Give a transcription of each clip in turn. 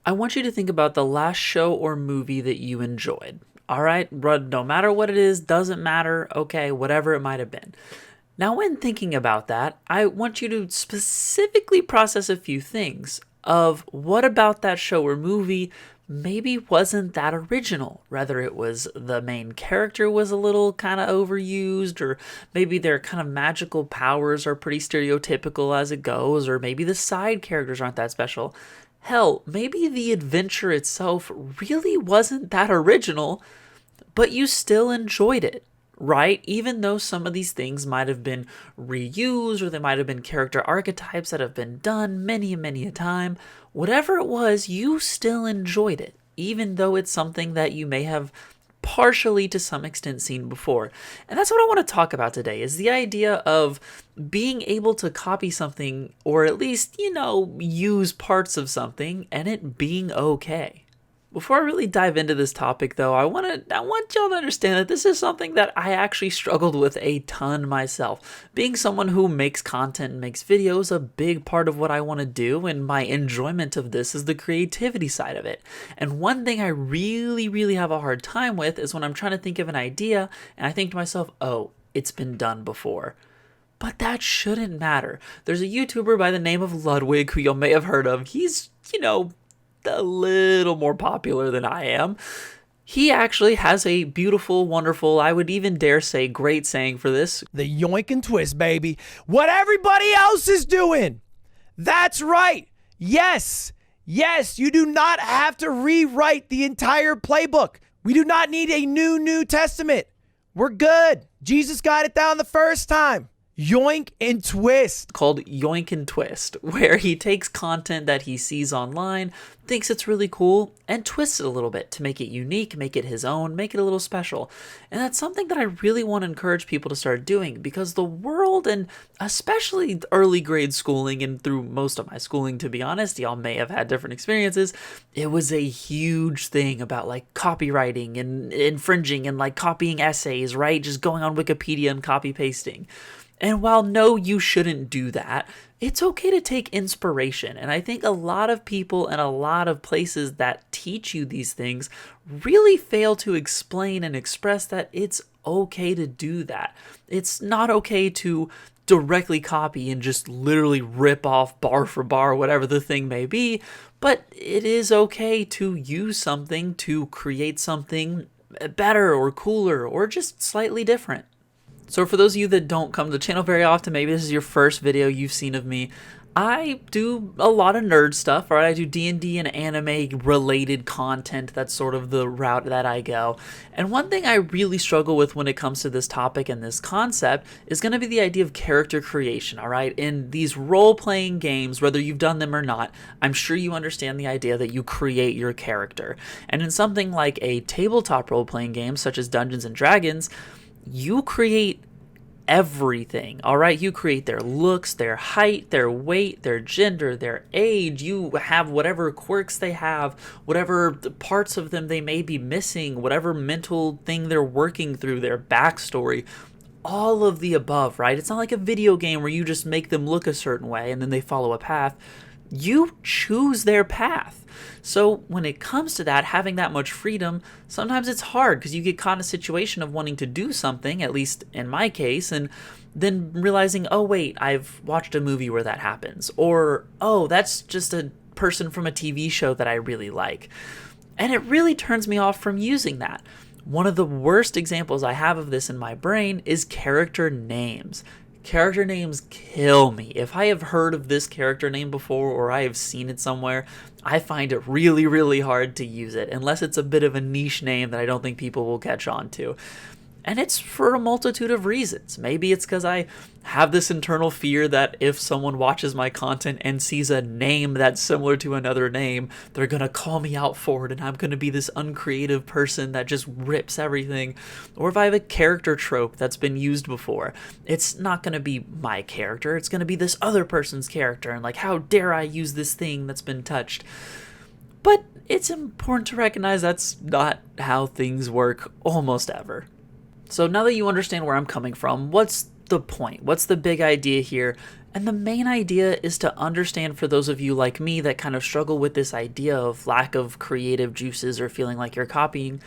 I want you to think about the last show or movie that you enjoyed. All right, no matter what it is, doesn't matter, okay, whatever it might have been. Now, when thinking about that, I want you to specifically process a few things of what about that show or movie maybe wasn't that original. Whether it was the main character was a little kind of overused, or maybe their kind of magical powers are pretty stereotypical as it goes, or maybe the side characters aren't that special. Hell, maybe the adventure itself really wasn't that original, but you still enjoyed it, right? Even though some of these things might have been reused or they might have been character archetypes that have been done many and many a time, whatever it was, you still enjoyed it, even though it's something that you may have partially to some extent seen before. And that's what I want to talk about today is the idea of being able to copy something or at least, use parts of something and it being okay. Before I really dive into this topic though, I want y'all to understand that this is something that I actually struggled with a ton myself. Being someone who makes content and makes videos, a big part of what I want to do and my enjoyment of this is the creativity side of it. And one thing I really, really have a hard time with is when I'm trying to think of an idea and I think to myself, oh, it's been done before. But that shouldn't matter. There's a YouTuber by the name of Ludwig who you may have heard of. He's, a little more popular than I am. He actually has a beautiful, wonderful, I would even dare say great saying for this. The yoink and twist, baby. What everybody else is doing. That's right. Yes, you do not have to rewrite the entire playbook. We do not need a New Testament. We're good. Jesus got it down the first time. Yoink and twist. Called Yoink and Twist, where he takes content that he sees online, thinks it's really cool, and twists it a little bit to make it unique, make it his own, make it a little special. And that's something that I really want to encourage people to start doing because the world, and especially early grade schooling and through most of my schooling, to be honest, y'all may have had different experiences, it was a huge thing about like copywriting and infringing and like copying essays, right? Just going on Wikipedia and copy pasting. And while no, you shouldn't do that, it's okay to take inspiration. And I think a lot of people and a lot of places that teach you these things really fail to explain and express that it's okay to do that. It's not okay to directly copy and just literally rip off bar for bar, whatever the thing may be, but it is okay to use something to create something better or cooler or just slightly different. So for those of you that don't come to the channel very often, maybe this is your first video you've seen of me, I do a lot of nerd stuff, right? I do D&D and anime related content. That's sort of the route that I go. And one thing I really struggle with when it comes to this topic and this concept is going to be the idea of character creation, all right? In these role-playing games, whether you've done them or not, I'm sure you understand the idea that you create your character. And in something like a tabletop role-playing game, such as Dungeons and Dragons, you create everything, all right? You create their looks, their height, their weight, their gender, their age. You have whatever quirks they have, whatever parts of them they may be missing, whatever mental thing they're working through, their backstory, all of the above, right? It's not like a video game where you just make them look a certain way and then they follow a path. You choose their path. So when it comes to that, having that much freedom, sometimes it's hard because you get caught in a situation of wanting to do something, at least in my case, and then realizing, oh wait, I've watched a movie where that happens. Or, oh, that's just a person from a TV show that I really like. And it really turns me off from using that. One of the worst examples I have of this in my brain is character names. Character names kill me. If I have heard of this character name before or I have seen it somewhere, I find it really, really hard to use it unless it's a bit of a niche name that I don't think people will catch on to. And it's for a multitude of reasons. Maybe it's because I have this internal fear that if someone watches my content and sees a name that's similar to another name, they're going to call me out for it and I'm going to be this uncreative person that just rips everything. Or if I have a character trope that's been used before, it's not going to be my character, it's going to be this other person's character. And like, how dare I use this thing that's been touched? But it's important to recognize that's not how things work almost ever. So now that you understand where I'm coming from, what's the point? What's the big idea here? And the main idea is to understand, for those of you like me that kind of struggle with this idea of lack of creative juices or feeling like you're copying,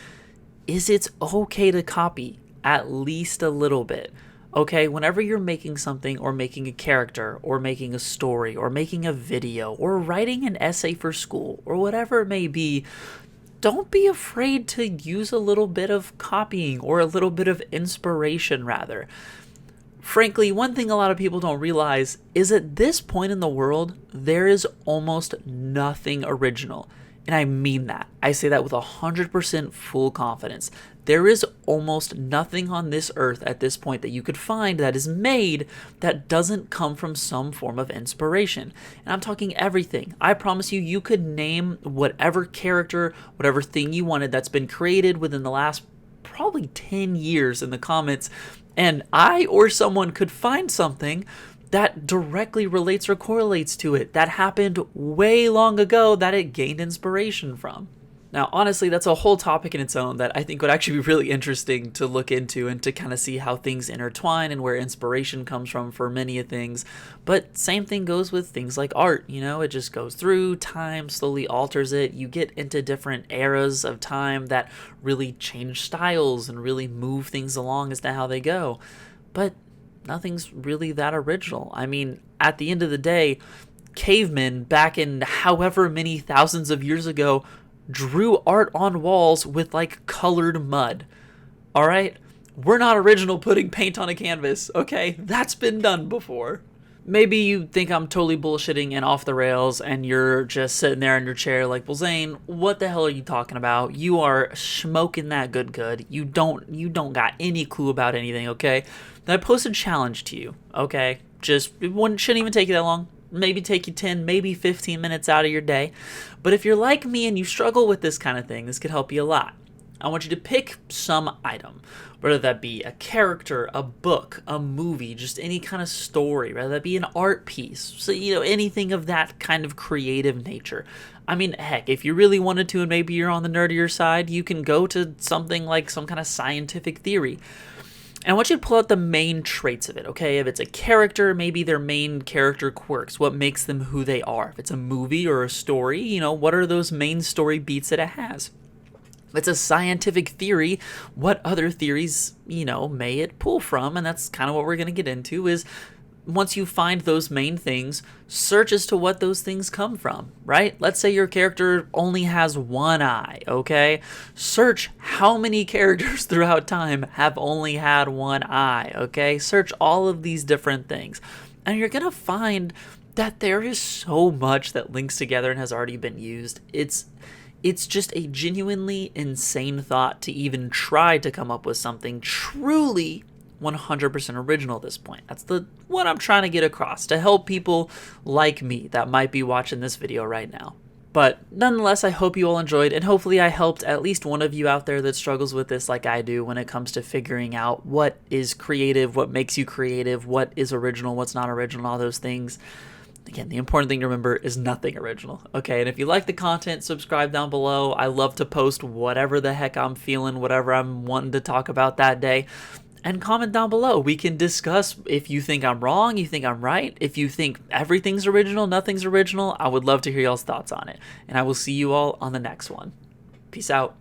is it's okay to copy at least a little bit. Okay, whenever you're making something or making a character or making a story or making a video or writing an essay for school or whatever it may be, don't be afraid to use a little bit of copying or a little bit of inspiration rather. Frankly, one thing a lot of people don't realize is at this point in the world, there is almost nothing original. And I mean that. I say that with 100% full confidence. There is almost nothing on this earth at this point that you could find that is made that doesn't come from some form of inspiration. And I'm talking everything. I promise you, you could name whatever character, whatever thing you wanted that's been created within the last probably 10 years in the comments, and I or someone could find something that directly relates or correlates to it that happened way long ago that it gained inspiration from. Now, honestly, that's a whole topic in its own that I think would actually be really interesting to look into and to kind of see how things intertwine and where inspiration comes from for many of things. But same thing goes with things like art, it just goes through time, slowly alters it. You get into different eras of time that really change styles and really move things along as to how they go. But nothing's really that original. I mean, at the end of the day, cavemen back in however many thousands of years ago drew art on walls with like colored mud. All right? We're not original putting paint on a canvas, okay? That's been done before. Maybe you think I'm totally bullshitting and off the rails and you're just sitting there in your chair like, Blzane, what the hell are you talking about? You are smoking that good. You don't got any clue about anything, okay? Then I post a challenge to you, okay? Shouldn't even take you that long. Maybe take you 10, maybe 15 minutes out of your day. But if you're like me and you struggle with this kind of thing, this could help you a lot. I want you to pick some item, whether that be a character, a book, a movie, just any kind of story, whether that be an art piece, so anything of that kind of creative nature. I mean, heck, if you really wanted to and maybe you're on the nerdier side, you can go to something like some kind of scientific theory. And I want you to pull out the main traits of it, okay? If it's a character, maybe their main character quirks, what makes them who they are. If it's a movie or a story, what are those main story beats that it has? If it's a scientific theory, what other theories, may it pull from? And that's kind of what we're going to get into is once you find those main things, search as to what those things come from, right? Let's say your character only has one eye, okay? Search how many characters throughout time have only had one eye, okay? Search all of these different things. And you're going to find that there is so much that links together and has already been used. It's just a genuinely insane thought to even try to come up with something truly 100% original at this point. That's what I'm trying to get across, to help people like me that might be watching this video right now. But nonetheless, I hope you all enjoyed, and hopefully I helped at least one of you out there that struggles with this like I do when it comes to figuring out what is creative, what makes you creative, what is original, what's not original, all those things. Again, the important thing to remember is nothing original, okay? And if you like the content, subscribe down below. I love to post whatever the heck I'm feeling, whatever I'm wanting to talk about that day. And comment down below. We can discuss if you think I'm wrong, you think I'm right. If you think everything's original, nothing's original, I would love to hear y'all's thoughts on it. And I will see you all on the next one. Peace out.